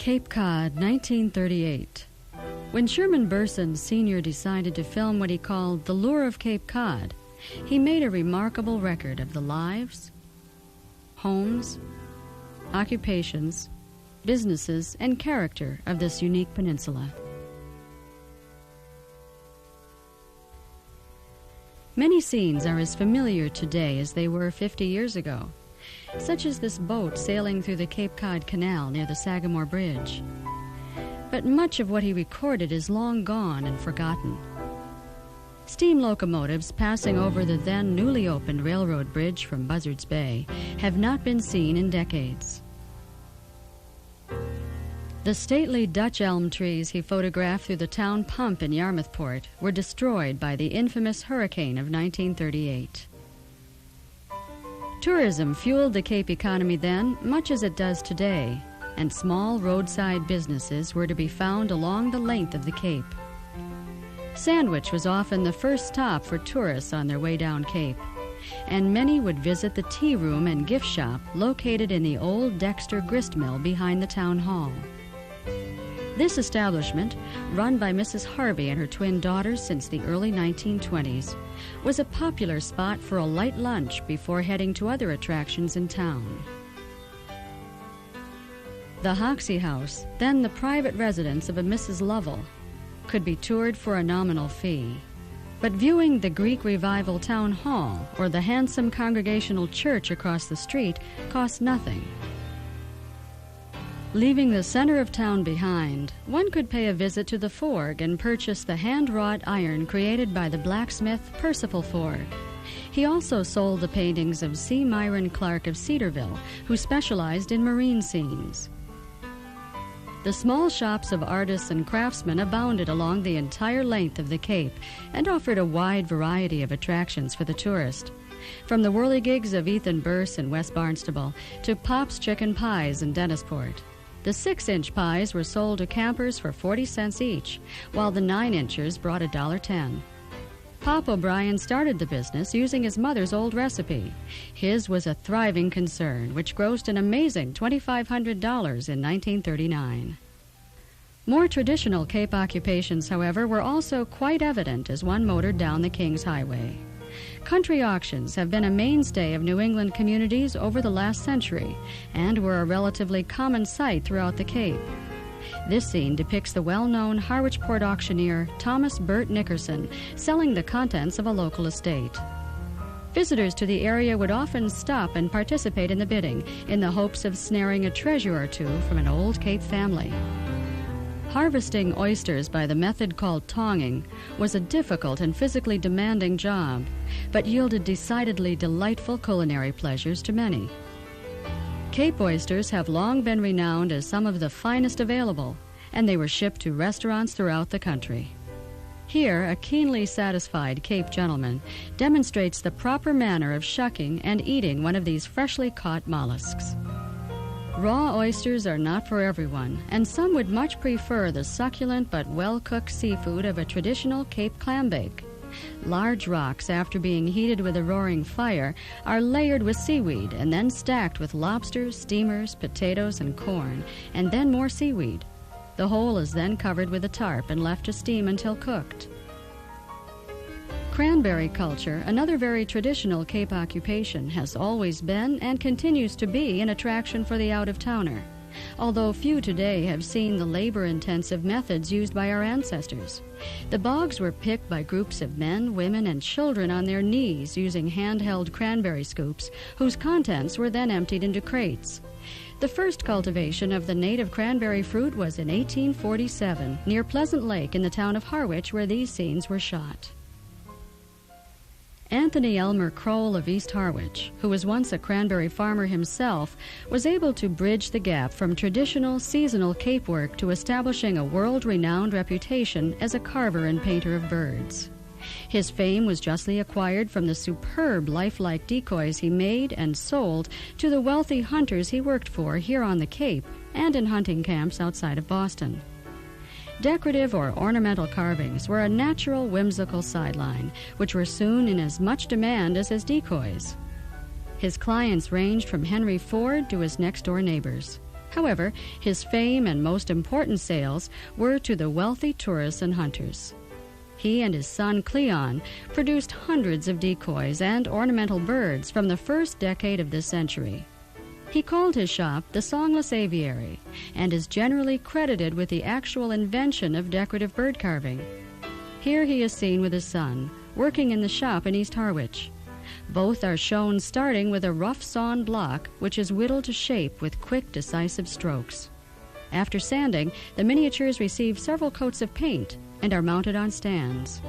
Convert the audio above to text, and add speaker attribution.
Speaker 1: Cape Cod, 1938. When Sherman Burson Sr. decided to film what he called The Lure of Cape Cod, he made a remarkable record of the lives, homes, occupations, businesses, and character of this unique peninsula. Many scenes are as familiar today as they were 50 years ago, such as this boat sailing through the Cape Cod Canal near the Sagamore Bridge. But much of what he recorded is long gone and forgotten. Steam locomotives passing over the then newly opened railroad bridge from Buzzards Bay have not been seen in decades. The stately Dutch elm trees he photographed through the town pump in Yarmouthport were destroyed by the infamous hurricane of 1938. Tourism fueled the Cape economy then, much as it does today, and small roadside businesses were to be found along the length of the Cape. Sandwich was often the first stop for tourists on their way down Cape, and many would visit the tea room and gift shop located in the old Dexter grist mill behind the town hall. This establishment, run by Mrs. Harvey and her twin daughters since the early 1920s, was a popular spot for a light lunch before heading to other attractions in town. The Hoxie House, then the private residence of a Mrs. Lovell, could be toured for a nominal fee, but viewing the Greek Revival Town Hall or the handsome Congregational Church across the street cost nothing. Leaving the center of town behind, one could pay a visit to the Forge and purchase the hand-wrought iron created by the blacksmith Percival Forge. He also sold the paintings of C. Myron Clark of Cedarville, who specialized in marine scenes. The small shops of artists and craftsmen abounded along the entire length of the Cape and offered a wide variety of attractions for the tourist, from the whirligigs of Ethan Burse in West Barnstable to Pop's Chicken Pies in Dennisport. The 6-inch pies were sold to campers for 40 cents each, while the 9-inchers brought $1.10. Pop O'Brien started the business using his mother's old recipe. His was a thriving concern, which grossed an amazing $2,500 in 1939. More traditional Cape occupations, however, were also quite evident as one motored down the King's Highway. Country auctions have been a mainstay of New England communities over the last century and were a relatively common sight throughout the Cape. This scene depicts the well-known Harwichport auctioneer Thomas Burt Nickerson selling the contents of a local estate. Visitors to the area would often stop and participate in the bidding in the hopes of snaring a treasure or two from an old Cape family. Harvesting oysters by the method called tonging was a difficult and physically demanding job, but yielded decidedly delightful culinary pleasures to many. Cape oysters have long been renowned as some of the finest available, and they were shipped to restaurants throughout the country. Here, a keenly satisfied Cape gentleman demonstrates the proper manner of shucking and eating one of these freshly caught mollusks. Raw oysters are not for everyone, and some would much prefer the succulent but well-cooked seafood of a traditional Cape clambake. Large rocks, after being heated with a roaring fire, are layered with seaweed and then stacked with lobsters, steamers, potatoes, and corn, and then more seaweed. The whole is then covered with a tarp and left to steam until cooked. Cranberry culture, another very traditional Cape occupation, has always been and continues to be an attraction for the out-of-towner, although few today have seen the labor-intensive methods used by our ancestors. The bogs were picked by groups of men, women, and children on their knees using handheld cranberry scoops, whose contents were then emptied into crates. The first cultivation of the native cranberry fruit was in 1847, near Pleasant Lake in the town of Harwich, where these scenes were shot. Anthony Elmer Crowell of East Harwich, who was once a cranberry farmer himself, was able to bridge the gap from traditional seasonal Cape work to establishing a world-renowned reputation as a carver and painter of birds. His fame was justly acquired from the superb lifelike decoys he made and sold to the wealthy hunters he worked for here on the Cape and in hunting camps outside of Boston. Decorative or ornamental carvings were a natural, whimsical sideline, which were soon in as much demand as his decoys. His clients ranged from Henry Ford to his next-door neighbors. However, his fame and most important sales were to the wealthy tourists and hunters. He and his son Cleon produced hundreds of decoys and ornamental birds from the first decade of this century. He called his shop the Songless Aviary and is generally credited with the actual invention of decorative bird carving. Here he is seen with his son, working in the shop in East Harwich. Both are shown starting with a rough sawn block, which is whittled to shape with quick, decisive strokes. After sanding, the miniatures receive several coats of paint and are mounted on stands.